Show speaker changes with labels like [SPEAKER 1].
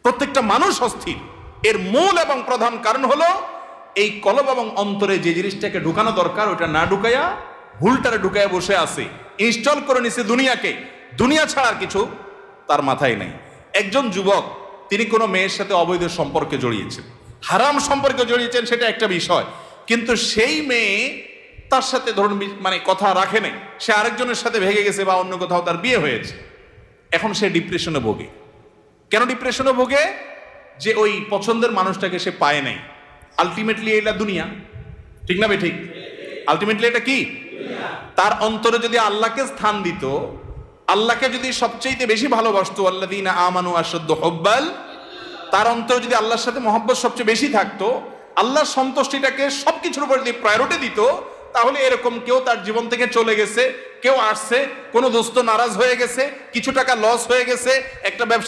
[SPEAKER 1] প্রত্যেকটা মানুষ অস্থির। এর মূল এবং প্রধান কারণ হলো এই কলব এবং অন্তরে যে জিনিসটাকে ঢুকানো দরকার ওটা না ঢুকাইয়া ভুলটারে ঢুকাইয়া বসে আছে, ইনস্টল করে নিছে দুনিয়াকে। দুনিয়া ছাড়া আর কিছু তার মাথায় নাই। একজন যুবক তিনি কোনো মেয়ের সাথে অবৈধ সম্পর্কে জড়িয়েছেন, হারাম সম্পর্কে জড়িয়েছেন, সেটা একটা বিষয়, কিন্তু সেই মেয়ে তার সাথে ধরুন মানে কথা রাখে নাই, সে আরেকজনের সাথে ভেগে গেছে বা অন্য কোথাও তার বিয়ে হয়েছে। এখন সে ডিপ্রেশনে ভোগে। কেন ডিপ্রেশনে ভোগে? যে ওই পছন্দের মানুষটাকে সে পায় নাই। আলটিমেটলি এটা দুনিয়া, ঠিক না বে ঠিক? আলটিমেটলি এটা কি? তার অন্তরে যদি আল্লাহকে স্থান দিত, আল্লাহকে যদি সবচেয়ে বেশি ভালোবাসতো, আল্লাযীনা আমানু আশাদ্দু হুব্বাল, তার অন্তরে যদি আল্লাহর সাথে মহব্বত সবচেয়ে বেশি থাকতো, আল্লাহর সন্তুষ্টিটাকে সবকিছুর উপর দিয়ে প্রায়োরিটি দিত, তাহলে এরকম কেউ তার জীবন থেকে চলে গেছে, কেউ আসছে, কোনো দোস্ত নারাজ হয়ে গেছে, কিছু টাকা লস হয়ে গেছে, একটা ব্যবসা